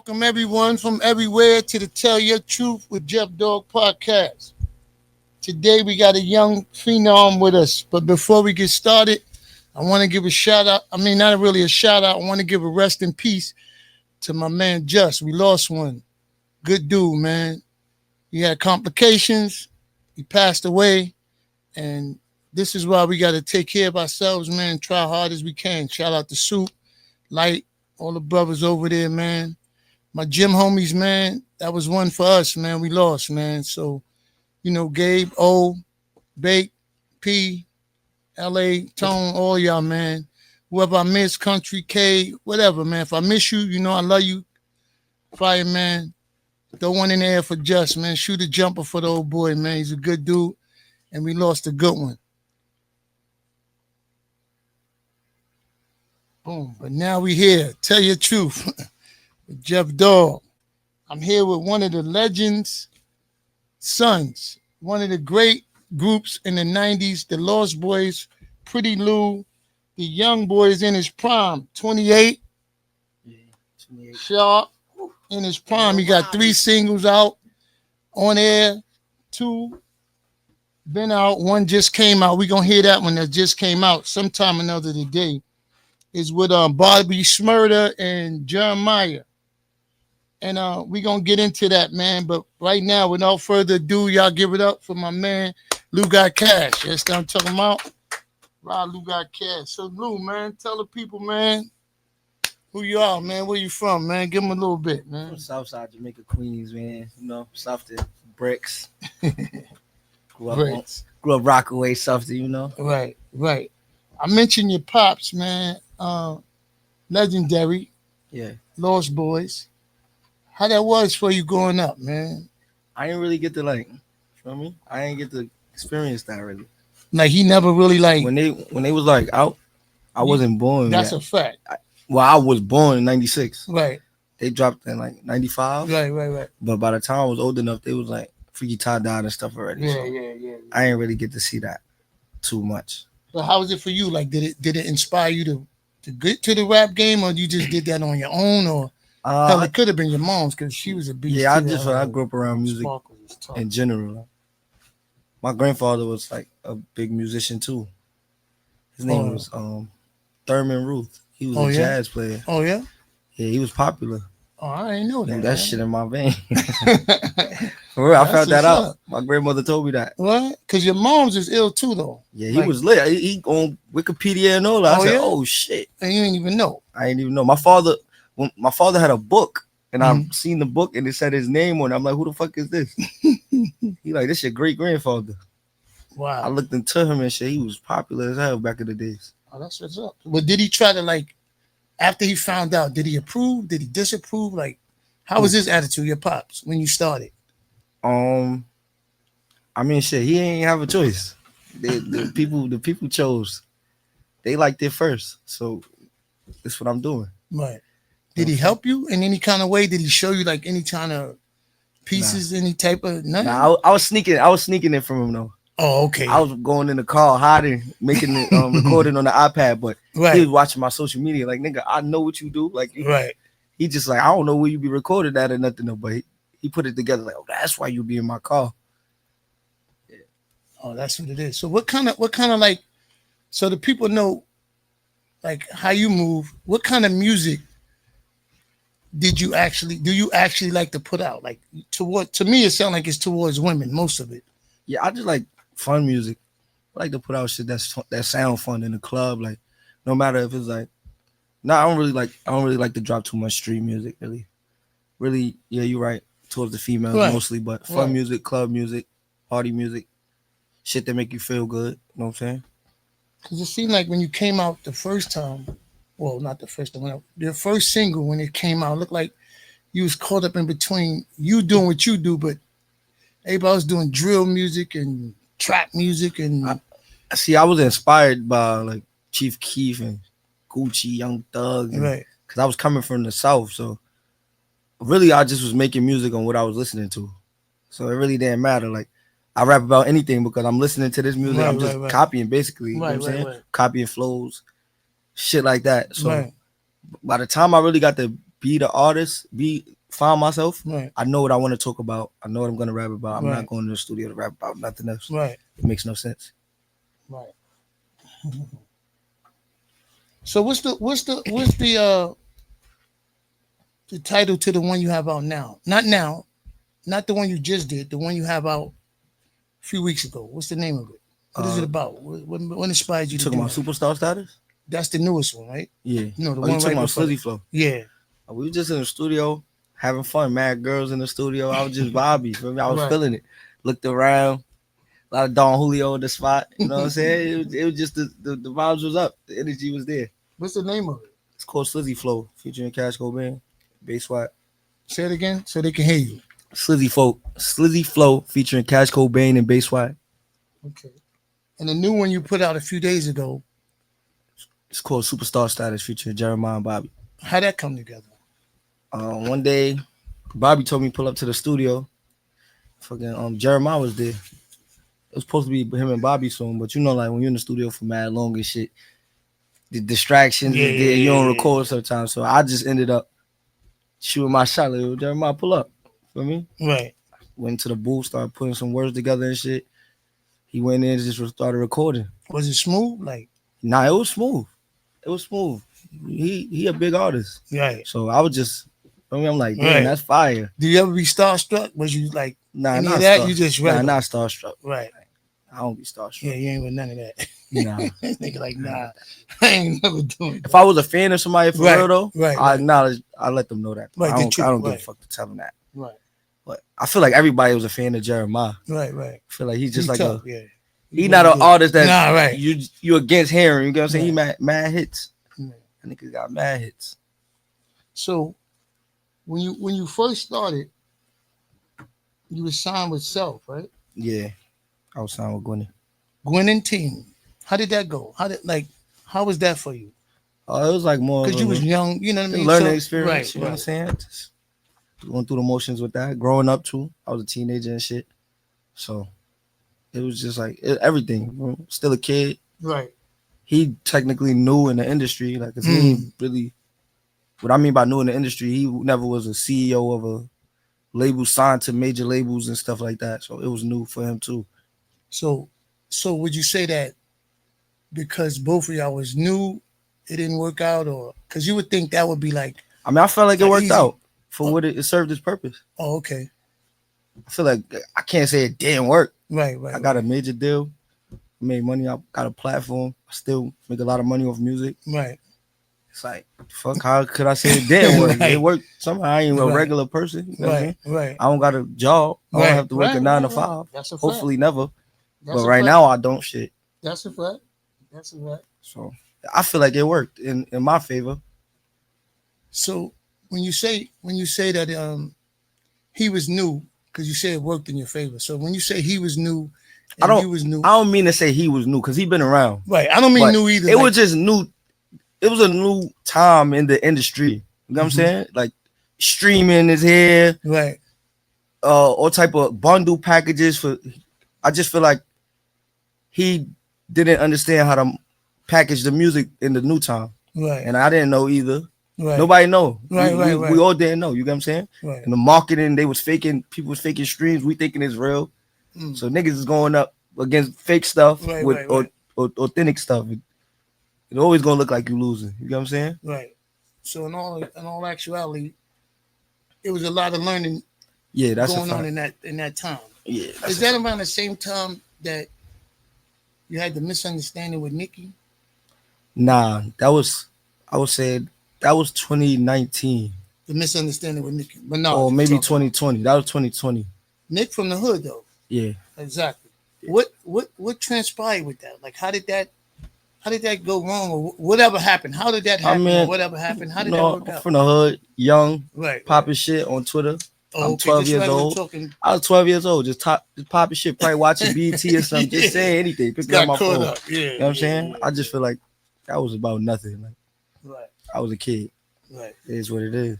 Welcome everyone from everywhere to the Tell Your Truth with Jeff Dog podcast. Today we got a young phenom with us, but before we get started, I want to give a shout out. I mean, not really a shout out. I want to give a rest in peace to my man Just. We lost one. Good dude, man. He had complications. He passed away, and this is why we got to take care of ourselves, man. Try hard as we can. Shout out to Soup, Light, all the brothers over there, man. My gym homies, man, that was one for us, man. We lost, man. So, Gabe, O, Bake, P, LA, Tone, all y'all, man. Whoever I miss, Country, K, whatever, man. If I miss you, I love you. Fireman, throw one in the air for Just, man. Shoot a jumper for the old boy, man. He's a good dude, and we lost a good one. Boom. But now we here. Tell your truth. With Jeff Dog. I'm here with one of the legends' sons, one of the great groups in the 90s, the Lost Boys, Pretty Lou, the young boys in his prime, 28, 28. Sharp, in his prime. He got 3 singles out on air, 2 been out, 1 just came out. We're going to hear that one that just came out sometime another today. Is with Bobby Shmurda and Jeremiah. And we're going to get into that, man. But right now, without further ado, y'all give it up for my man, Lougotcash. That's what I'm talking about. Rod Lougotcash. So, Lou, man, tell the people, man, who you are, man. Where you from, man? Give them a little bit, man. From Southside Jamaica, Queens, man. South to Bricks. Grew up Rockaway, South to, Right. I mentioned your pops, man. Legendary. Yeah. Lost Boys. How that was for you growing up, man? I didn't really get to feel me? I didn't get to experience that really. Like he never really when they was out, I wasn't born. That's yet. A fact. I was born in 96. Right. They dropped in 95. Right. But by the time I was old enough, they was Freaky Tie died and stuff already. Yeah. I didn't really get to see that too much. So how was it for you? Like, did it inspire you to get to the rap game, or you just did that on your own, or hell, it could have been your mom's because she was a beast. Yeah, I grew up around music in general. My grandfather was a big musician too. His name was Thurman Ruth. He was a jazz player. Oh yeah? Yeah, he was popular. Oh, I didn't know that. That shit in my vein. For real, I found that out. My grandmother told me that. What? Because your mom's is ill too, though. Yeah, he was lit. He on Wikipedia and all that. I said, oh shit. And you didn't even know. I didn't even know. My father had a book, and I've seen the book, and it said his name on it. I'm like, who the fuck is this? He this your great grandfather. Wow. I looked into him and shit. He was popular as hell back in the days. Oh, that's what's up. But did he try to after he found out, did he approve? Did he disapprove? How was his attitude, your pops, when you started? I mean, shit, he ain't have a choice. The people chose. They liked it first, so that's what I'm doing. Right. Did he help you in any kind of way? Did he show you any kind of pieces, any type of nothing? Nah, I was sneaking it from him though. Oh, okay. I was going in the car hiding, making it recording on the iPad, but he was watching my social media. Nigga, I know what you do. Right. He just I don't know where you be recording that or nothing though, but he put it together that's why you be in my car. Yeah. Oh, that's what it is. So what kind of so the people know how you move, what kind of music do you actually like to put out? To me it sounds like it's towards women, most of it. Yeah, I just like fun music. I like to put out shit that sound fun in the club. No matter if it's I don't really like to drop too much street music, really. Really, yeah, you're right. Towards the females mostly, but fun music, club music, party music, shit that make you feel good. You know what I'm saying? Because it seemed like when you came out the first time, well, not the first time, your first single when it came out, looked like you was caught up in between you doing what you do, but everybody was doing drill music and trap music. And I was inspired by Chief Keef and Gucci, Young Thug, right? Because I was coming from the South, so really I just was making music on what I was listening to. So it really didn't matter. I rap about anything because I'm listening to this music. I'm just copying basically. You know what I'm saying? Copying flows, shit like that. So by the time I really got to be the artist, find myself. Right. I know what I want to talk about. I know what I'm gonna rap about. I'm Right. not going to the studio to rap about nothing else. Right. It makes no sense. Right. So the title to the one you have out now? Not now, not the one you just did. The one you have out a few weeks ago. What's the name of it? What is it about? What inspired you You to talking do about that? superstar status? That's the newest one, right? Yeah. No, the Oh, you one talking right about before. Slizzy Flow? Yeah. We were just in the studio having fun. Mad girls in the studio. I was just vibey. Feel me? I was Right. feeling it. Looked around. A lot of Don Julio in the spot. You know what I'm saying? It was just the vibes was up. The energy was there. What's the name of it? It's called Slizzy Flow, featuring Cash Cobain, Bass White. Say it again so they can hear you. Slizzy Flow, featuring Cash Cobain and Bass White. Okay. And the new one you put out a few days ago, It's called Superstar Status, featuring Jeremiah and Bobby. how'd that come together? One day, Bobby told me to pull up to the studio. Fucking Jeremiah was there. It was supposed to be him and Bobby soon, but you know, like when you're in the studio for mad long and shit, the distractions is there. You don't record sometimes, so I just ended up shooting my shot. Like, "Yo, Jeremiah, pull up." Feel me? Right. Went to the booth, started putting some words together and shit. He went in and just started recording. Was it smooth? Like, Nah, it was smooth. It was smooth. He a big artist, right. so I was just. I mean, I'm like, damn, Right. that's fire. Do you ever be starstruck? Was you like Nah, any not of that? star- You just Nah, regular? not starstruck. Right. I don't be starstruck. Yeah, you ain't with none of that. Nah. Nigga like, nah, I ain't never doing If that. I was a fan of somebody for Right, real though, right, I right. acknowledge. I let them know that. Right, I the don't. truth, I don't give right. a fuck to tell them that. Right, But I feel like everybody was a fan of Jeremiah. right. I feel like he's just He like tough, a. yeah. He not an artist that Nah, right. you against hearing. You know what I'm saying? Right. He mad hits. Yeah. I think he got mad hits. So when you first started, you were signed with Self, right? Yeah, I was signed with Gwenny. Gwen and Team. How did that go? How was that for you? Oh, it was like more of Because you was young, you know what I a mean? learning So- experience. Right, You know what I'm right. saying? Just going through the motions with that. Growing up too, I was a teenager and shit. So it was just like everything. You know, still a kid. Right. He technically new in the industry, like 'cause he ain't really. What I mean by new in the industry, he never was a CEO of a label signed to major labels and stuff like that. So it was new for him too. So would you say that because both of y'all was new, it didn't work out, or because you would think that would be like, I mean, I felt like it worked easy. out for what it served its purpose. oh, okay, I feel like I can't say it didn't work. right. I got a major deal, made money. I got a platform. I still make a lot of money off music. right. It's like, fuck, how could I say it didn't work? Right. It worked somehow. I ain't a Right. regular person. You know what I'm saying? Right. I don't got a job. I don't Right, have to work right, a 9 to right, 5. right. That's a fact. Hopefully never. That's But a right fact. now I don't shit. That's a fact. That's a fact. So I feel like it worked in my favor. So when you say that he was new, because you say it worked in your favor. So when you say he was new, and you was new, I don't mean to say he was new because he been around. right? I don't mean But new either. It was just new. It was a new time in the industry. You know what I'm saying? Like streaming is here. right, All type of bundle packages for. I just feel like he didn't understand how to package the music in the new time, right, and I didn't know either. right, Nobody know. Right, we, right. we all didn't know. You get what I'm saying? right. And the marketing, they was faking. People was faking streams. We thinking it's real. Mm. So niggas is going up against fake stuff Right, with right. Or authentic stuff. It always gonna look like you losing. You get what I'm saying? Right. So in all actuality, it was a lot of learning Yeah, that's going a on fact. in that time. Yeah. Is that around the same time that you had the misunderstanding with Nikki? Nah, that was I would say that was 2019 The misunderstanding with Nikki, but no, or you maybe talking 2020. That was 2020. Nick from the hood though. Yeah. Exactly. What transpired with that? Like, how did that go wrong, or whatever happened? How did that happen? mean, or whatever happened? How did that work out? From the hood, young, Right. popping shit on Twitter. Oh, I'm okay, 12 just years regular old. Talking. I was 12 years old, just popping shit, probably watching BT or something, just saying anything, picking up Got my caught phone. up. Yeah. You know what I'm saying? I just feel like that was about nothing. Like Right. I was a kid. Right. It is what it is.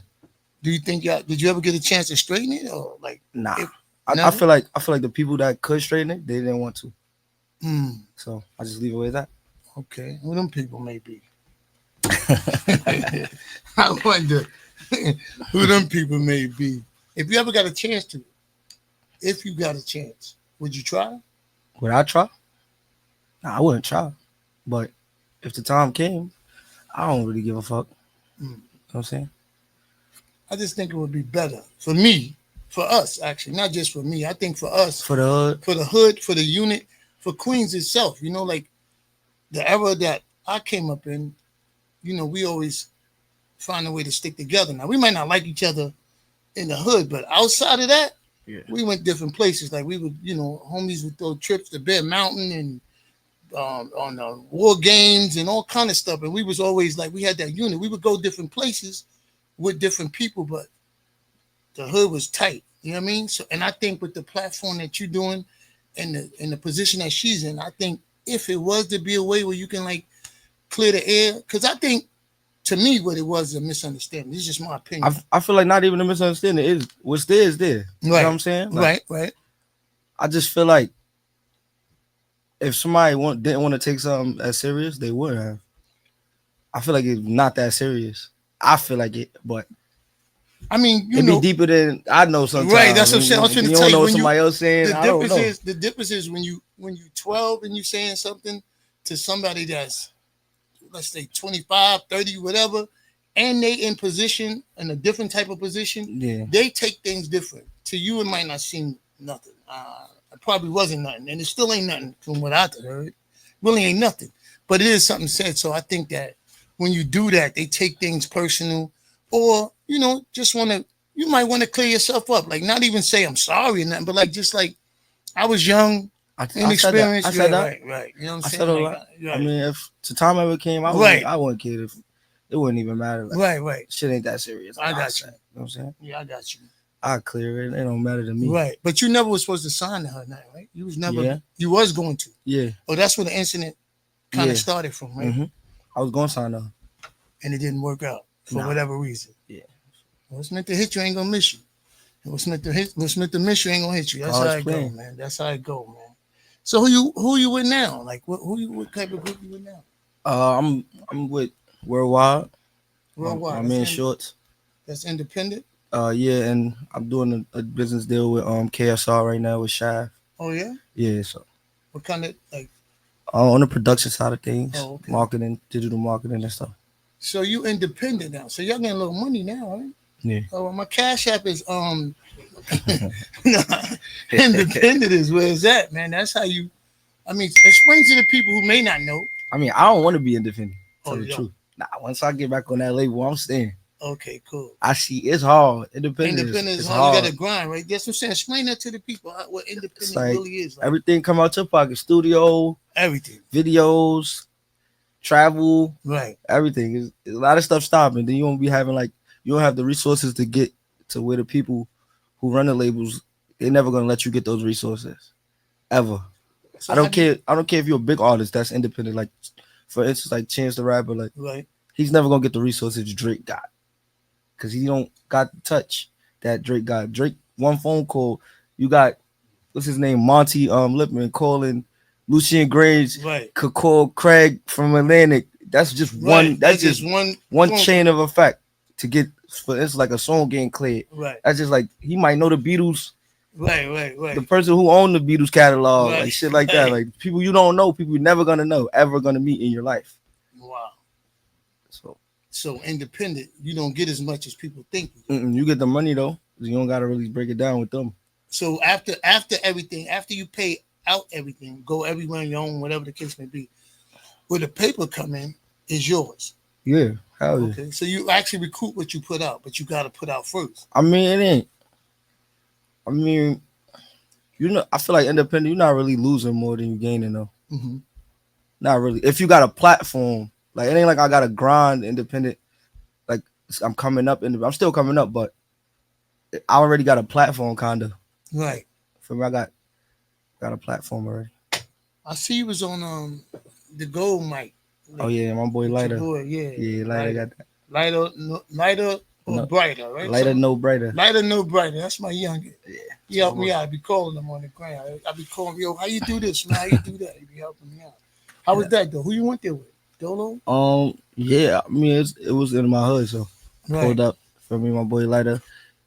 Do you think did you ever get a chance to straighten it, or like? Nah. If- I never? feel like the people that could straighten it, they didn't want to. Mm, So I just leave it with that. okay. Well, them people may be. I wonder. who them people may be. If you ever got a chance to, if you got a chance, would you try? Would I try? Nah, I wouldn't try. But if the time came, I don't really give a fuck. You know Mm. what I'm saying? I just think it would be better for me, for us actually, not just for me. I think for us, For the hood, for the hood, for the unit, for Queens itself. Like the era that I came up in. We always find a way to stick together. Now we might not like each other in the hood, but outside of that, yeah. we went different places. Like we would, homies would throw trips to Bear Mountain and on war games and all kind of stuff. And we was always like we had that unit. We would go different places with different people, but the hood was tight. You know what I mean? So, and I think with the platform that you're doing and the position that she's in, I think if it was to be a way where you can like clear the air, because I think to me what it was a misunderstanding. This is just my opinion. I feel like not even a misunderstanding. Is what's there is there. You know what I'm saying? Like, Right. I just feel like if somebody didn't want to take something as serious, they would have. I feel like it's not that serious. I feel like it, but I mean, it be deeper than I know sometimes. Right, that's what I'm saying. I was trying to You tell don't you know what when somebody else saying. I don't know. the difference is when you 12 and you saying something to somebody that's, let's say 25, 30, whatever, and they in position in a different type of position, Yeah. they take things different. To you, it might not seem nothing. It probably wasn't nothing, and it still ain't nothing from what I heard. Really ain't nothing, but it is something said. So I think that when you do that, they take things personal, or just want to. You might want to clear yourself up, like not even say I'm sorry or nothing, but like just like I was young, I said that. inexperienced. I said that. Right. You know what I'm I saying? said a Like, lot. right. I mean, if the time ever came, Right. I wouldn't care if it wouldn't even matter. Like, right. shit ain't that serious. I got you. You know what I'm saying? Yeah, I got you. I clear it. It don't matter to me. Right, but you never was supposed to sign to her, now, right? You was never. Yeah. You was going to. Yeah. Oh, that's where the incident kind of Yeah. started from, right? Mm-hmm. I was going to sign up. And it didn't work out for Nah. whatever reason. Yeah. What's meant to hit you ain't gonna miss you. What's meant to miss you ain't gonna hit you. That's how it go, man. That's how it go, man. So who you with now? Like what type of group you with now? I'm with Worldwide. Worldwide. My man Shorts. That's independent. Yeah, and I'm doing a business deal with KSR right now with Shy. Oh yeah. Yeah, so What kind of like? on the production side of things, Okay. marketing, digital marketing and stuff. So you independent now. So y'all getting a little money now, right? Yeah. Oh, well, my Cash App is independent is where it's at, man. That's how you. I mean, explain to the people who may not know. I mean, I don't want to be independent. Tell the yeah. truth. Nah, once I get back on that label, I'm staying. Okay, cool. I see it's hard. Independent is hard. You got to grind, right? That's what I'm saying. Explain that to the people what independent really is. Like, everything come out your pocket. Studio, everything, videos, travel, right? Everything. It's a lot of stuff stopping. Then you won't be having you don't have the resources to get to where the people who run the labels, they're never gonna let you get those resources, ever. So I don't care. I don't care if you're a big artist that's independent. Like, for instance, like Chance the Rapper, like right. He's never gonna get the resources Drake got, cause he don't got the touch that Drake got. Drake, one phone call, you got what's his name, Monty Lipman calling Lucian Grange, right? Could call Craig from Atlantic. That's just one. That's just one chain of effect to get. For instance, like a song getting cleared. Right. That's just like he might know the Beatles. Right. The person who owned the Beatles catalog, like shit like that. Like people you don't know, people you're never gonna know, ever gonna meet in your life. Wow. So independent, you don't get as much as people think. You get the money though. You don't gotta really break it down with them. So after everything, after you pay out everything, go everywhere on your own, whatever the case may be, where the paper come in is yours. Yeah. Hell yeah. Okay. So you actually recoup what you put out, but you gotta put out first. I mean, it ain't. I mean, I feel like independent, you're not really losing more than you gaining though. Mm-hmm. Not really. If you got a platform, like it ain't like I got to grind independent. Like I'm coming up, I'm still coming up, but I already got a platform, kinda. Right. For me, I got a platform already. I see you was on the gold mic. Oh yeah, my boy Lighter. Yeah, Lighter got that. Lighter or brighter, right? Lighter, no brighter. Lighter, no brighter. That's my youngest. Yeah. He helped me out. I be calling him on the ground. I be calling, yo, how you do this, man? How you do that? He be helping me out. How was that though? Who you went there with? Dolo? Yeah. I mean, it was in my hood, so pulled up, For me, my boy Lighter.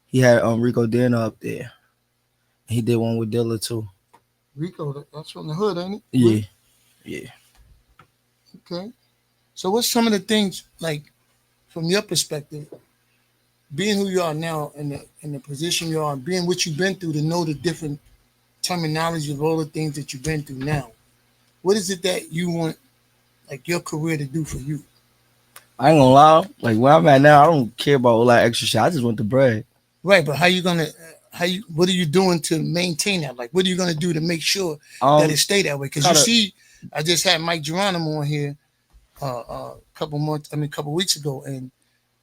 He had Rico Dana up there. He did one with Dilla too. Rico, that's from the hood, ain't it? Yeah, yeah. Okay. So what's some of the things like from your perspective, being who you are now in the position you are, being what you've been through to know the different terminology of all the things that you've been through now. What is it that you want like your career to do for you? I ain't gonna lie. Like where I'm at now, I don't care about all that extra shit. I just want the bread. Right, but what are you doing to maintain that? Like what are you gonna do to make sure that it stay that way? Because you see, I just had Mike Geronimo on here couple weeks ago, and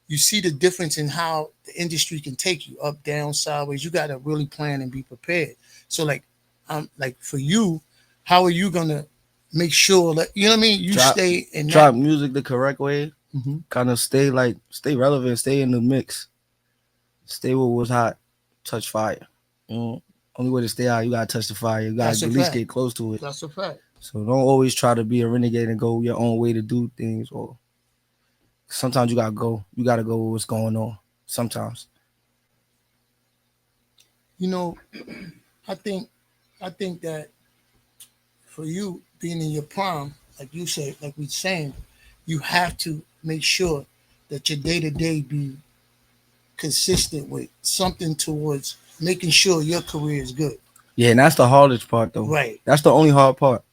you see the difference in how the industry can take you up, down, sideways. You got to really plan and be prepared. So, like for you, how are you gonna make sure that you know what I mean? You stay in drop music the correct way, mm-hmm. Kind of stay relevant, stay in the mix, stay with what's hot, touch fire. Only way to stay out, you gotta touch the fire. You gotta at least get close to it. That's a fact. So don't always try to be a renegade and go your own way to do things. Or sometimes you gotta go with what's going on. Sometimes. You know, I think that for you being in your prime, like you said, like we're saying, you have to make sure that your day to day be consistent with something towards making sure your career is good. Yeah, and that's the hardest part, though. Right. That's the only hard part,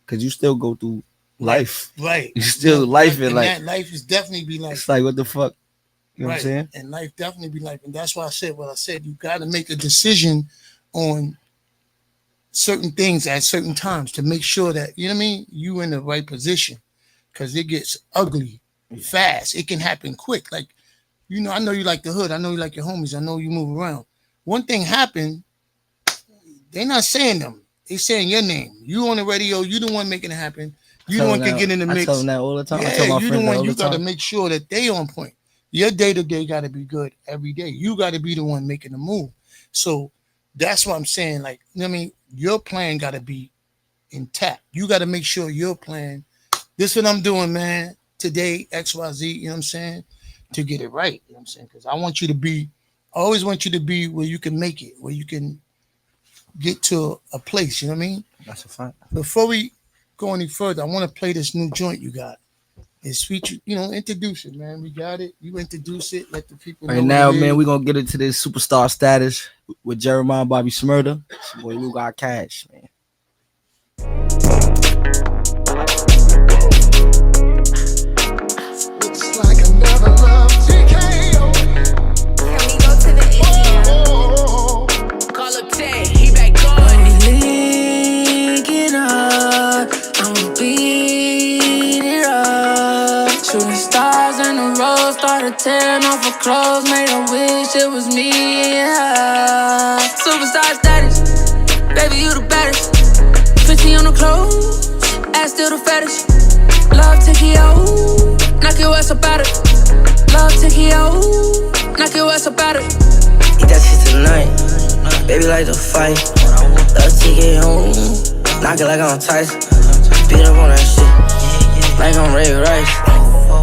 because you still go through life. Right. You still life and like that life is definitely be life. It's like what the fuck, you know what I'm saying? And life definitely be life, and that's why I said what I said. You got to make a decision on certain things at certain times to make sure that you know what I mean. You in the right position, because it gets ugly fast. It can happen quick. Like I know you like the hood. I know you like your homies. I know you move around. One thing happened. They're not saying them. They saying your name. You on the radio. You the one making it happen. You the one can get in the mix. I tell them that all the time. Yeah, I tell my you friends the one. You got to make sure that they on point. Your day to day got to be good every day. You got to be the one making the move. So that's what I'm saying. Like, you know what I mean? Your plan got to be intact. You got to make sure your plan, this is what I'm doing, man, today, XYZ, you know what I'm saying? To get it right, you know what I'm saying? Because I always want you to be where you can make it, where you can get to a place, you know what I mean? That's a fact. Before we go any further, I want to play this new joint you got. It's featured, introduce it, man. We got it. You introduce it. Let the people know. Right now, man, we're going to get into this superstar status with Jeremiah Bobby Smurda. It's your boy Lougotcash, man. Looks like another love TKO. Can we go to the India? Call up Tay, he back on. Linking up, I'ma beat it up. Shooting stars in the road, started tearing off her clothes. Made her wish it was me and her. Superstar status, baby you the baddest. 50 on the clothes, ass still the fattest. Love Tikio, knock your ass up out it. Love Tikio, knock your ass up out it. Eat that shit tonight, baby like to fight. Love Tikio, knock it like I'm Tyson. Beat up on that shit, like I'm Ray Rice.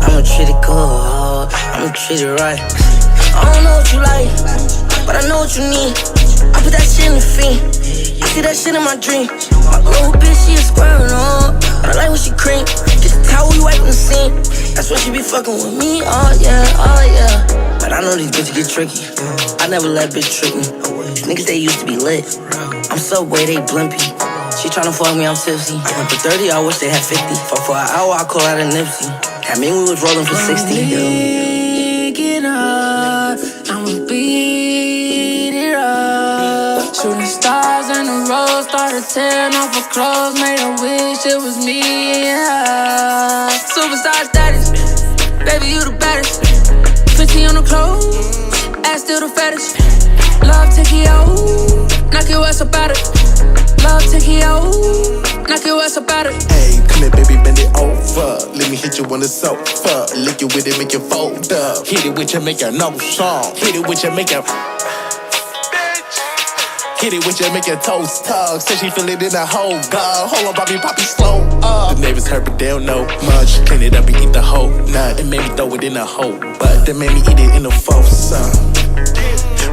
I'ma treat it good, I'ma treat it right. I don't know what you like, but I know what you need. I put that shit in the fiend, I see that shit in my dream. My little bitch, she is squaring on, but I like when she cream. Just the towel we wiping the scene, that's when she be fucking with me, oh yeah, oh yeah. But I know these bitches get tricky, I never let bitch trick me. Niggas, they used to be lit, I'm Subway, they blimpy. She tryna fuck me, I'm tipsy. I went for 30, I wish they had 50. Fuck for an hour, I call out a Nipsey. That mean we was rolling for 60. Linking up, I'ma beat it up. Shooting stars in the road, started tearing off her clothes. Made her wish it was me and her. Superstar status, baby you the baddest. 50 on the clothes, ass still the fattest. Love Tikio, knock your ass up out it. Love Tikio, knock your ass up out it. Hey, come here, baby, bend it over. Let me hit you on the sofa. Lick you with it, make you fold up. Hit it with you, make you no song. Hit it with you, make you. Hit it with just make your toes tug. Say she feel it in the whole gut. Hold on, poppy, slow up. The neighbors heard, but they don't know much. Clean it up and eat the whole nut. It made me throw it in the whole butt. That made me eat it in the fourth son.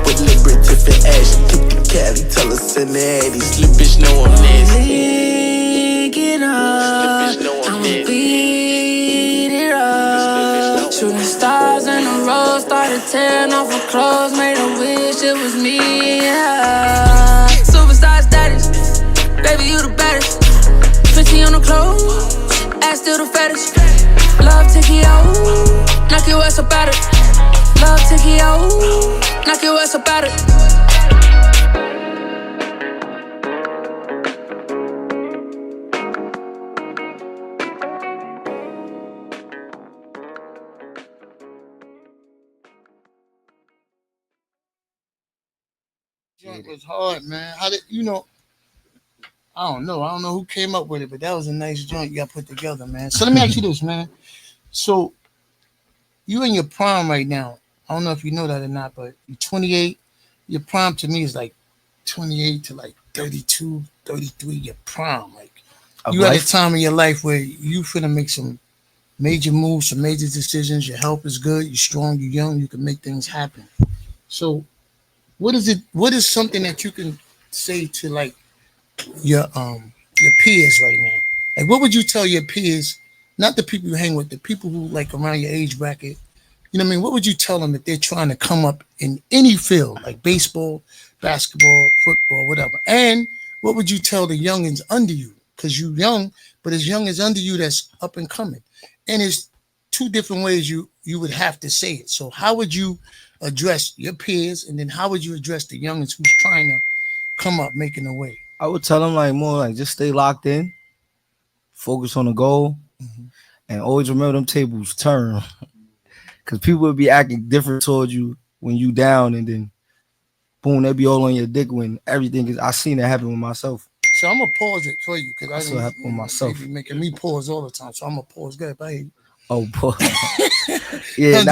With liberative and ash, keep the Cali, tell us in the 80s. Slip bitch know I'm nasty. Pick it up, I'ma beat it up. Shooting stars in a row, started tearing off her clothes, made a wish it was me, yeah. Superstar status, baby you the baddest. 50 on the clothes, ass still the fattest. Love Tokyo, knock your ass up at it. Love Tokyo, knock your ass up at it. It was hard, man. How did you know? I don't know. I don't know who came up with it, but that was a nice joint you got put together, man. So let me ask you this, man. So you in your prime right now. I don't know if you know that or not, but you're 28. Your prime to me is like 28 to like 32, 33. Your prime, like you at a time in your life where you finna make some major moves, some major decisions. Your health is good. You're strong. You're young. You can make things happen. So what is it? What is something that you can say to like your peers right now? Like, what would you tell your peers? Not the people you hang with, the people who like around your age bracket. You know what I mean? What would you tell them if they're trying to come up in any field, like baseball, basketball, football, whatever? And what would you tell the youngins under you? Because you young, but as young as under you that's up and coming. And it's two different ways you would have to say it. So how would you address your peers, and then how would you address the youngins who's trying to come up making a way? I would tell them like more like just stay locked in, focus on the goal, and always remember them tables turn. Cause people would be acting different towards you when you down, and then boom, they be all on your dick when everything is. I seen it happen with myself. So I'm gonna pause it for you because I saw it happen with myself. Making me pause all the time. So I'm gonna pause. Good, bye. Oh boy. Yeah,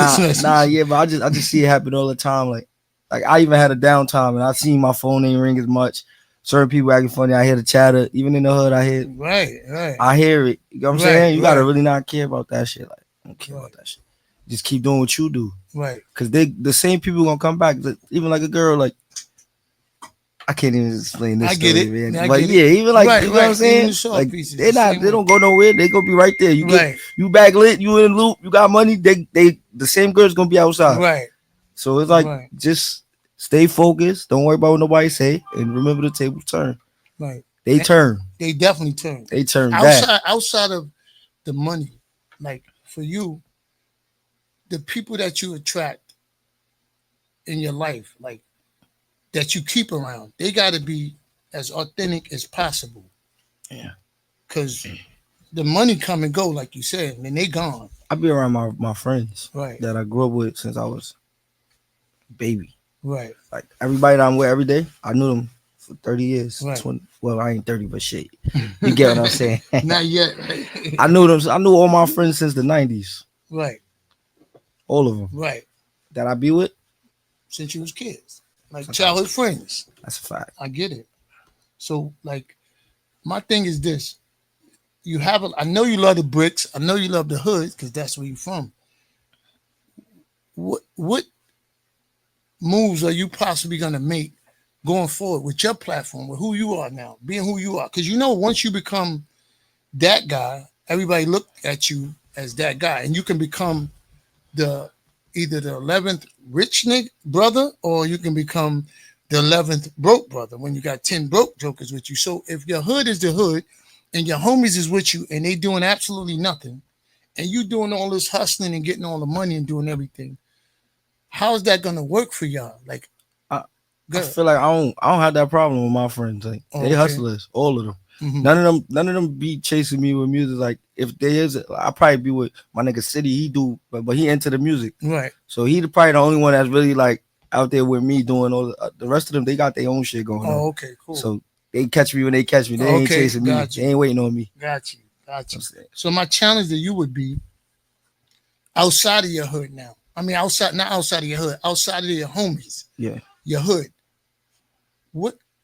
yeah, but I just see it happen all the time. Like I even had a downtime and I seen my phone ain't ring as much. Certain people acting funny. I hear the chatter. Even in the hood, I hear right. I hear it. You know what I'm saying? You gotta really not care about that shit. Like, I don't care about that shit. Just keep doing what you do. Right. Cause the same people gonna come back. Even like a girl, like I can't even explain this story, man. But yeah, even like you know what I'm saying? Like they don't go nowhere. They gonna be right there. You backlit, you in the loop, you got money, they the same girl's gonna be outside. Right. So it's like just stay focused, don't worry about what nobody say, and remember the tables turn. Right. They turn. They definitely turn. They turn outside of the money, like for you, the people that you attract in your life, like that you keep around, they got to be as authentic as possible. Yeah. Because the money come and go, like you said, and then they gone. I be around my friends that I grew up with since I was a baby. Right. Like everybody that I'm with every day, I knew them for 30 years. Right. 20, well, I ain't 30, but shit. You get what I'm saying? Not yet. I knew them. I knew all my friends since the 90s. Right. All of them. Right. That I be with? Since you was kids. Like childhood friends. That's a fact. I get it. So, like, my thing is this. I know you love the bricks. I know you love the hood because that's where you're from. What moves are you possibly going to make going forward with your platform, with who you are now, being who you are? Because once you become that guy, everybody look at you as that guy, and you can become either the 11th rich nigga brother, or you can become the 11th broke brother when you got 10 broke jokers with you. So if your hood is the hood and your homies is with you and they doing absolutely nothing and you doing all this hustling and getting all the money and doing everything, how's that going to work for y'all? Like, I feel like I don't have that problem with my friends. Like they hustlers, all of them. Mm-hmm. None of them be chasing me with music. Like if there is, I probably be with my nigga City. He do, but he into the music, right? So he probably the only one that's really like out there with me doing all the rest of them. They got their own shit going on. Oh, okay, cool. So they catch me when they catch me. They ain't chasing me. They ain't waiting on me. Got you. So my challenge to you would be outside of your hood now. I mean, not outside of your hood, outside of your homies. Yeah. Your hood.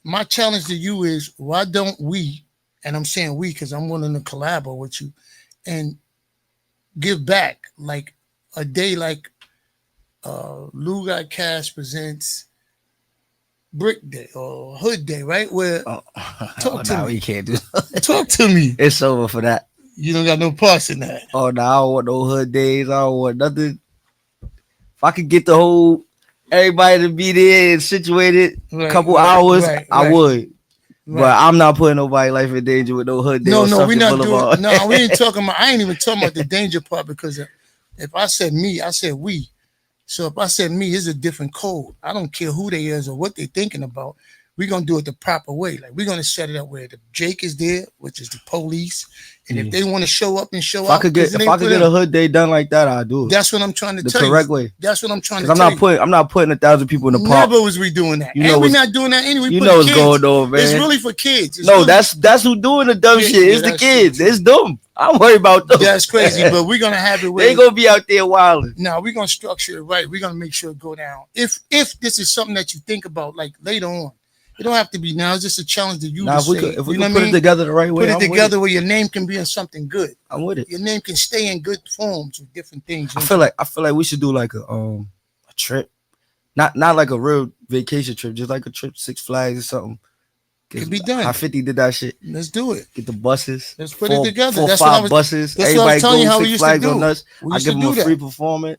my challenge to you is why don't we, and I'm saying we because I'm willing to collaborate with you and give back like a day like Lougotcash presents Brick Day or Hood Day, right? Where Oh, talk to nah, me. we can't do. Talk to me. It's over for that. You don't got no parts in that. Oh, no, I don't want no hood days. I don't want nothing. If I could get the whole everybody to be there and situated a Right, couple right, hours, right, I right. would. But Right. I'm not putting nobody's life in danger with no hood day No, or no, we're something not boulevard. doing. No, we ain't talking about. I ain't even talking about the danger part because if I said me, I said we. So if I said me, it's a different code. I don't care who they is or what they thinking about. We're gonna do it the proper way. Like we're gonna set it up where the Jake is there, which is the police, and if they want to show up and show If I out, could get a hood day done like that, I'd do it that's what I'm trying to the tell correct you. way. That's what I'm trying to Because tell you. I'm not putting 1,000 people in the park. Never was we doing that. You And know we're what's- not doing that anyway. You Put know what's kids. going on, man. It's really for kids. It's No, really, that's who doing the dumb Yeah, shit. yeah, It's the that's kids. true. It's them. I'm worried about them. that's crazy. But we're gonna have it They where ain't gonna be out there wilding. now we're gonna structure it right. We're gonna make sure it go down. If this is something that you think about like later on, it don't have to be now. It's just a challenge to you Now, to if we say. could, if we You know could what put I it mean? together the right way, Put it I'm with together where your name can be in something good. I'm with it. Your name can stay in good forms with different things. I feel like we should do like a trip, not like a real vacation trip, just like a trip to Six Flags or something. Could be done. How 50 did that shit. Let's do it. Get the buses. Let's put it together. Four, That's what I 5 was- buses. that's what I Everybody was telling you go how we Six used to Flags do. on us. We I used give to them a do free that. performance.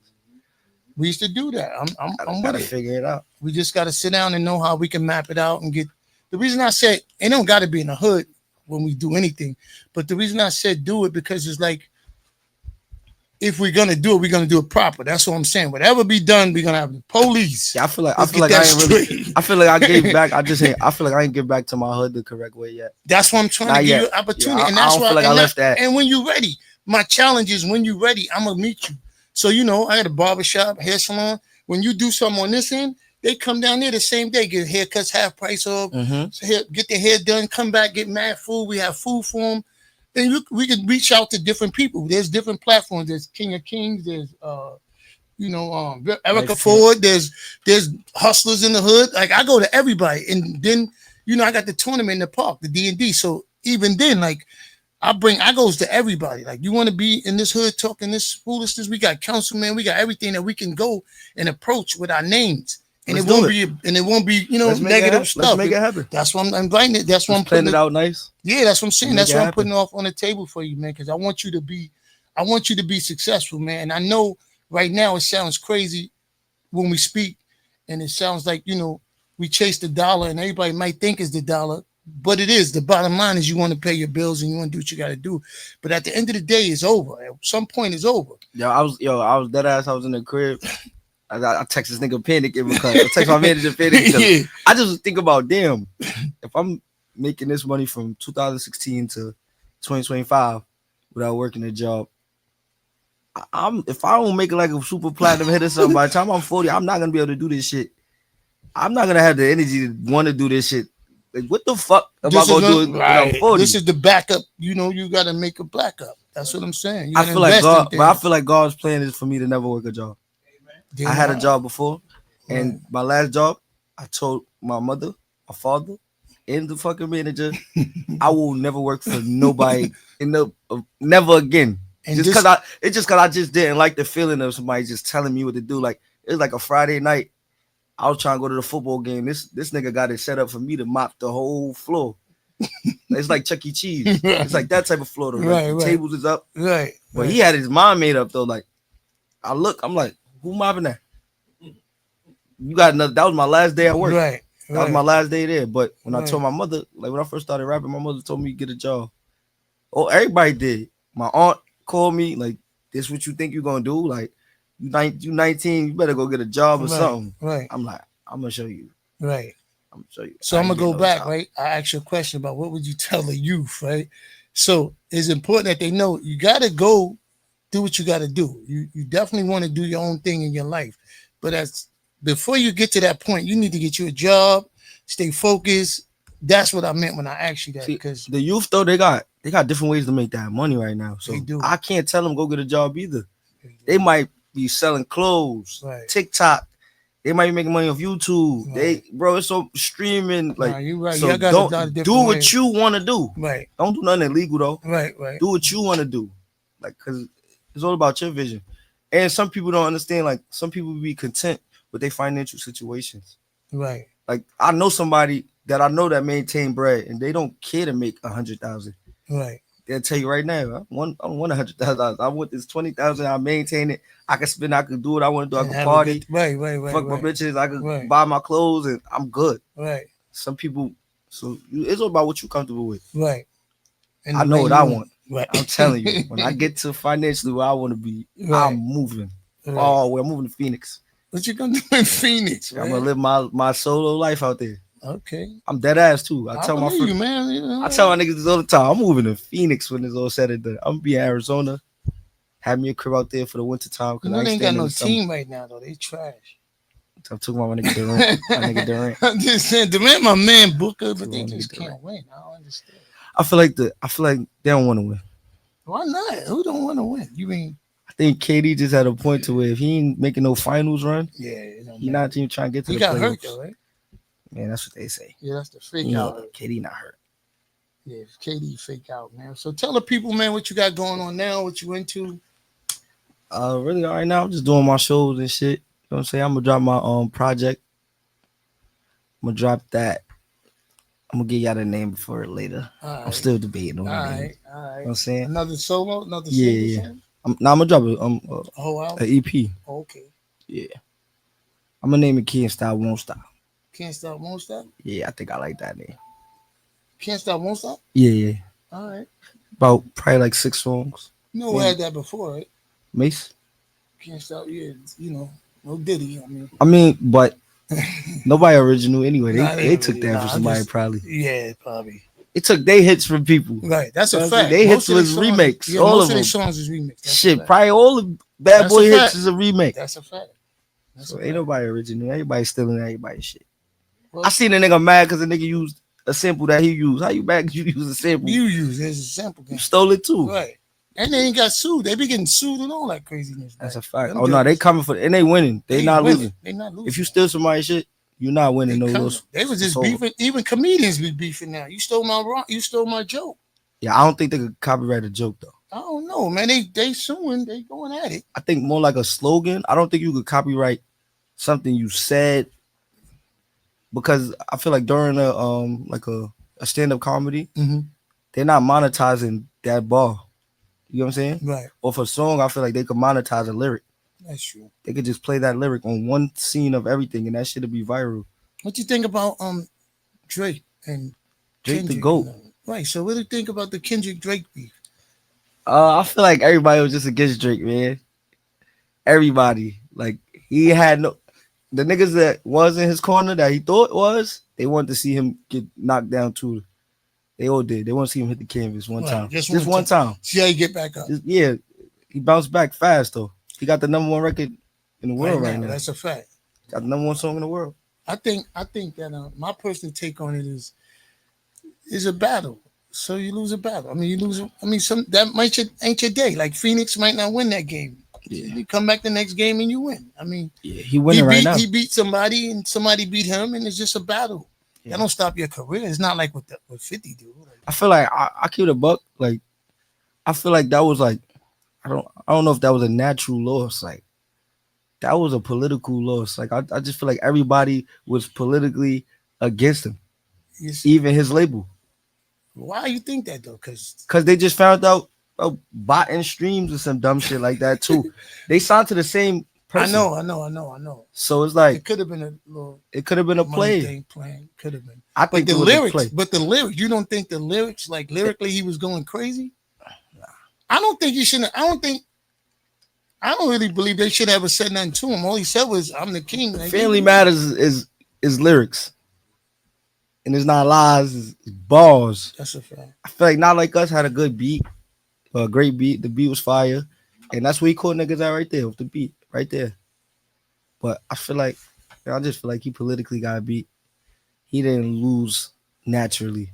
We used to do that. I'm I with gotta it. figure it out. We just got to sit down and know how we can map it out and get. The reason I said it don't got to be in the hood when we do anything, but the reason I said do it because it's like if we're gonna do it, we're gonna do it proper. That's what I'm saying. Whatever be done, we're gonna have the police. Yeah, I feel like Let's I get that ain't really. straight. I feel like I gave back. I feel like I ain't give back to my hood the correct way yet. That's what I'm trying Not to give yet. you an opportunity, Yeah, and I that's don't why. feel like and I left that. And when you're ready, my challenge is when you're ready, I'm gonna meet you. So I had a barbershop, hair salon. When you do something on this end, they come down there the same day, get haircuts half price off, get their hair done, come back, get mad food. We have food for them. And we can reach out to different people. There's different platforms. There's King of Kings. There's Erica Ford. There's hustlers in the hood. Like I go to everybody, and then I got the tournament in the park, the D&D. So even then, like I goes to everybody. Like you want to be in this hood talking this foolishness. We got councilmen. We got everything that we can go and approach with our names. And Let's it won't do be, Let's make it negative happen. stuff. Let's make it happen. That's why I'm inviting it. That's why I'm Let's plan putting it out nice. Yeah, that's what I'm saying. Make That's it what I'm happen. putting off on the table for you, man. Because I want you to be successful, man. And I know right now it sounds crazy when we speak, and it sounds like we chase the dollar, and everybody might think it's the dollar, but it is. The bottom line is you want to pay your bills and you want to do what you got to do. But at the end of the day, it's over. At some point, it's over. I was dead ass. I was in the crib. I text this nigga panicking because I text my manager panicking. Yeah. I just think about damn, if I'm making this money from 2016 to 2025 without working a job, if I don't make it like a super platinum hit or something by the time I'm 40, I'm not gonna be able to do this shit. I'm not gonna have the energy to want to do this shit. Like what the fuck am I gonna do it when I'm 40? This is the backup. You got to make a backup. That's what I'm saying. I feel like God, but I feel like God's plan is for me to never work a job. I had a job before, and my last job, I told my mother, my father, and the fucking manager, I will never work for nobody never again. And Just cause I just didn't like the feeling of somebody just telling me what to do. Like it was like a Friday night. I was trying to go to the football game. This nigga got it set up for me to mop the whole floor. It's like Chuck E. Cheese. It's like that type of floor. Right. Tables is up. Right. But he had his mind made up though. Like I'm like, who mopping that? You got another. That was my last day at work. Right. That was my last day there. But when I told my mother, like when I first started rapping, my mother told me to get a job. Oh, everybody did. My aunt called me like, "This what you think you're gonna do? Like, you 19, you better go get a job or something." Right. I'm like, I'm gonna show you. Right. I'm gonna show you. So I'm gonna go back, right? I asked you a question about what would you tell the youth, right? So it's important that they know you gotta go do what you gotta do. You definitely want to do your own thing in your life, but before you get to that point, you need to get you a job, stay focused. That's what I meant when I asked you that. Because the youth though, they got different ways to make that money right now. So they do. I can't tell them go get a job either. They might be selling clothes, TikTok, They might be making money off YouTube. Right. Bro, it's so streaming. Nah, Like, you right. so Y'all got a lot of do different what ways. you want to do. Right. Don't do nothing illegal though. Right. Do what you want to do. Like, cause it's all about your vision. And some people don't understand. Like, some people be content with their financial situations. Right. Like, I know somebody that I know that maintain bread, and they don't care to make 100,000. Right. They'll tell you right now, I don't want $100,000. I want this 20,000. I maintain it. I can spend. I can do what I want to do. I And can have a party. good- Right. Fuck my bitches. I can Right. buy my clothes, and I'm good. Right. Some people, it's all about what you're comfortable with. Right. And I the know way what you I want. want. Right. I'm telling you, when I get to financially where I want to be, Right. I'm moving. Right. Oh, I'm moving to Phoenix. What you gonna do in Phoenix? I'm gonna live my solo life out there. Okay. I'm dead ass too. I I tell my believe you, friends, man. You know, I tell my niggas this all the time. I'm moving to Phoenix when it's all said and done. I'm gonna be in Arizona. Have me a crib out there for the winter time. you know they ain't got no team right now though. They trash. I'm talking about my nigga Durant. My nigga Durant. I'm just saying, Durant, my man Booker, but they Come on, just nigga can't win. I don't understand. I feel like they don't want to win. Why not? Who don't want to win? You mean? I think KD just had a point to where if he ain't making no finals run, Yeah, it don't he matter. not even trying to get to He the got playoffs. hurt though, right? Man, that's what they say. Yeah, that's the fake Yeah, out. KD not hurt. Yeah, KD fake out, man. So tell the people, man, what you got going on now, what you into. Really right now I'm just doing my shows and shit. You know what I'm saying? I'm gonna drop my project. I'm gonna drop that. I'm gonna get y'all the name for it later. All right. I'm still debating on All the name. right, all You know right. what I'm saying? Another solo, another Yeah, single yeah. song? I'm gonna drop A whole album? an EP. Okay. Yeah. I'm gonna name it Can't Stop, Won't Stop. Can't Stop, Won't Stop? Yeah, I think I like that name. Can't Stop, Won't Stop? Yeah. All right. About probably like 6 songs. You know, we had that before, right? Mace? Can't Stop, yeah, you know, no Diddy. But nobody original anyway. Nah, They took that nah, from I somebody just- probably. Yeah, probably. It took their hits from people. Right, that's a That's fact. they Most hits of their was songs- remakes, Yeah, all most of their them. songs is remixed. That's a Shit, fact. probably all the Bad That's Boy a hits fact. is a remake. That's a fact. That's So a ain't fact. nobody original. Everybody stealing everybody's shit. Well- I seen a nigga mad because the nigga used a sample that he used. How you mad because you use a sample? You use it as a sample You game. stole it too. Right. And they ain't got sued. They be getting sued and all that craziness. That's a Like, fact. them Oh no, they jokers, coming for and they winning. They not winning. losing. They not losing. If you steal somebody's shit, you're not winning. They No coming. lose. They was just It's over. beefing. Even comedians be beefing now. You stole my joke. Yeah, I don't think they could copyright a joke though. I don't know, man. They suing. They going at it. I think more like a slogan. I don't think you could copyright something you said because I feel like during a stand up comedy, Mhm. they're not monetizing that bar. You know what I'm saying? Right. Or for a song, I feel like they could monetize a lyric. That's true. They could just play that lyric on one scene of everything, and that shit'll be viral. What you think about Drake and Drake the Kendrick? GOAT. Right. So what do you think about the Kendrick Drake beef? I feel like everybody was just against Drake, man. Everybody, like he had no the niggas that was in his corner that he thought was. They wanted to see him get knocked down too. They all did. They want to see him hit the canvas one Right, time. just Just one one time. See how you get back up. Yeah, he bounced back fast though. He got the #1 record in the world right now. That's a fact. Got the #1 song in the world. I think that my personal take on it is a battle. So you lose a battle. I mean, you lose. I mean, ain't your day. Like Phoenix might not win that game. Yeah. You come back the next game and you win. I mean, Yeah, he winning right now. He beat somebody and somebody beat him, and it's just a battle. Yeah. That don't stop your career. It's not like what 50 do. Like, I feel like I killed a buck. Like I feel like that was like I don't know if that was a natural loss. Like that was a political loss. Like I just feel like everybody was politically against him, you see, even his label, why you think that though? Because because they just found out botting streams or some dumb shit like that too. They signed to the same person. I know. So it's like It could have been a little it could have been a money play. thing playing. Could have been. I But think the it was a lyrics, play. you don't think the lyrics, like lyrically, he was going crazy? I don't think you shouldn't. I don't really believe they should have said nothing to him. All he said was, "I'm the king." Like, Family Matters is lyrics, and it's not lies. It's bars. That's a fact. I feel like Not Like Us had a good beat, a great beat. The beat was fire, and that's where he caught niggas at right there with the beat right there. But I just feel like he politically got beat. He didn't lose naturally,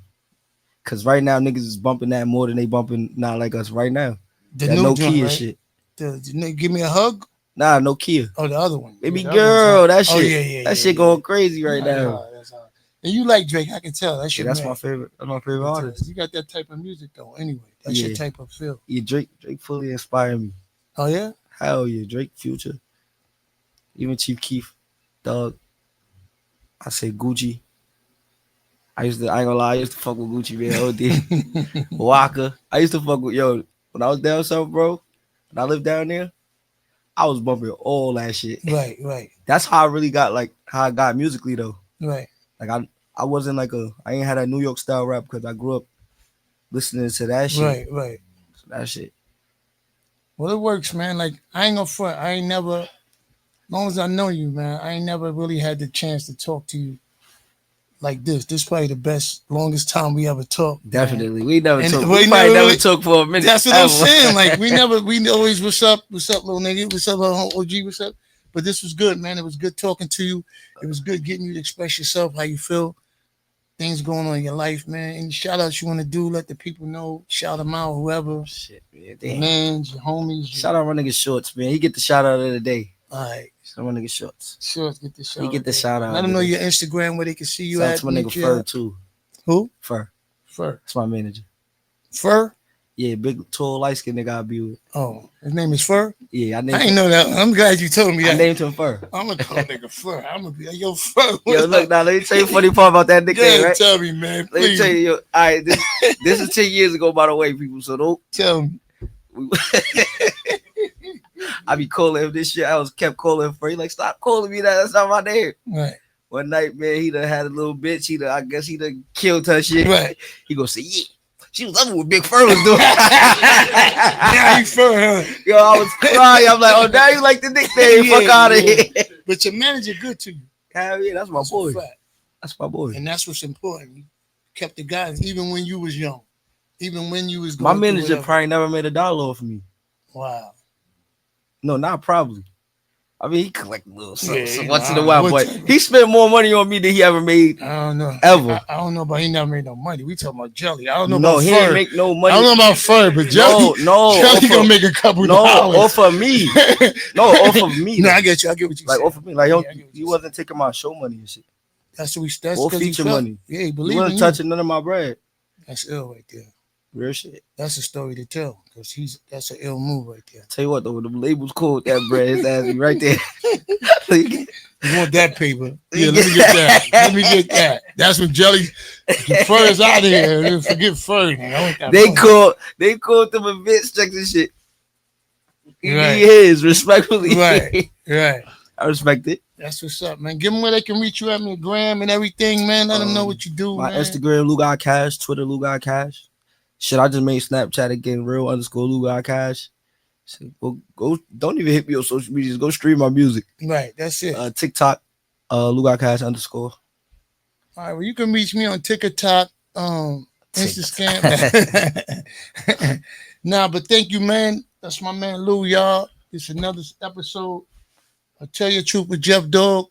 cause right now niggas is bumping that more than they bumping Not Like Us right now. The That new no joint, key and right? shit. The Give Me a Hug. Nah, no Kia. Oh, the other one. Baby Yeah, the other girl, one's hot. that shit. Oh, yeah. That shit going crazy right That's now. hard, that's hard. And you like Drake, I can tell. That's Yeah, your that's man. my favorite. That's my favorite I can tell. artist. You got that type of music though. Anyway, that's your Yeah. type of feel. Yeah, Drake fully inspired me. Oh yeah. Hell yeah, Drake, Future, even Chief Keef, Doug. I say Gucci. I ain't gonna lie, I used to fuck with Gucci, man. OD. Waka. I used to fuck with, when I was down south, bro, when I lived down there, I was bumping all that shit. Right. That's how I really got, like, how I got musically, though. Right. Like, I wasn't like I ain't had that New York style rap because I grew up listening to that shit. Right. So that shit. Well, it works, man. Like, I ain't gonna front. I ain't never, as long as I know you, man, I ain't never really had the chance to talk to you like this. This is probably the best, longest time we ever talked. Definitely. Man. We never And talked. we We probably never really- talked for a minute. That's what I'm ever. saying. Like, we always, what's up, little nigga? What's up, OG? What's up? But this was good, man. It was good talking to you. It was good getting you to express yourself, how you feel, things going on in your life, man. Any shout outs you want to do, let the people know, shout them out, whoever. Shit, man. Your Damn. mans, your homies. Shout out my nigga Shorts, man. He get the shout out of the day. All right. Shout out my nigga Shorts. Sure, get the shout He get the shout out. Let them know today. your Instagram where they can see you Shout out at. to my meet nigga you Fur at. too. Who? Fur. Fur. That's my manager. Fur? Yeah, big, tall, light skinned nigga I be with. Oh, his name is Fur? Yeah, I I named ain't him. know that. I'm glad you told me I that. named him Fur. I'm gonna call nigga Fur. I'm gonna be like, yo, Fur. Yo, look, now let me tell you a funny part about that nickname, Yeah, right? tell me, man. Let me Please tell you, all right, this is 10 years ago, by the way, people. So don't. tell me. I be calling him this shit. I was kept calling him Fur. He like, stop calling me that. That's not my name. Right. One night, man, he done had a little bitch. I guess he done killed her shit. Right. He gonna say, yeah. She was loving what Big Fur was doing. Now you Fur, huh? Yo, I was crying. I'm like, oh, now you like the nickname. Yeah, Fuck out of yeah. here. But your manager good to you. Hell yeah, that's my That's a boy. fact. That's my boy. And that's what's important. You kept the guys even when you was young. Even when you was My going through manager whatever. probably never made $1 off of me. Wow. No, not probably. I mean, he collect a little something Yeah, you once know, in a while, what but type of- he spent more money on me than he ever made. I don't know. Ever. I don't know, but he never made no money. We talking about Jelly. I don't know No, about he Fur. didn't make no I money. don't know about Fur, but Jelly, No, Jelly off gonna of- make a couple No, dollars. off of me. No, off of me. No, I get you. I get what you Like saying. off of me. Like Yeah, I get what he you wasn't taking my show money and shit. That's what we. That's Or 'cause he feature felt- money. Yeah, he He believe in wasn't you. touching none of my bread. That's ill right there. Real shit. That's a story to tell because that's an ill move right there. Tell you what though, when the labels called that bread, his ass be right there. You want that paper? Yeah, let me get that. Let me get that. That's when Jelly Fur is out of here. Forget Fur. Man. I want that money. they called them events checks and shit. He Right. need his respectfully. Right. Right. I respect it. That's what's up, man. Give them where they can reach you at me, gram and everything, man. Let them know what you do, My man. Instagram, Lougotcash, Twitter, Lougotcash. Shit, I just made Snapchat again, real_Lougotcash. So go, don't even hit me on social media. Just go stream my music. Right, that's it. TikTok, Lougotcash_. All right, well, you can reach me on TikTok, Instagram. Nah, but thank you, man. That's my man Lou, y'all. It's another episode. I'll tell you the truth with Jeff Dog.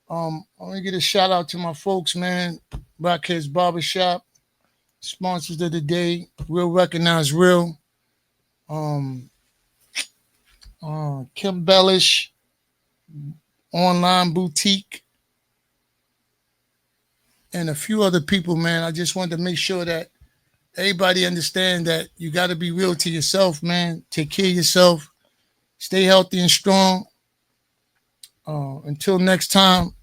I want to get a shout out to my folks, man. Rockheads Barbershop, sponsors of the day. Real Recognize Real. Kim Bellish, Online Boutique, and a few other people, man. I just wanted to make sure that everybody understand that you got to be real to yourself, man. Take care of yourself. Stay healthy and strong. Until next time,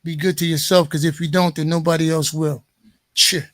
be good to yourself, because if you don't, then nobody else will. Cheer.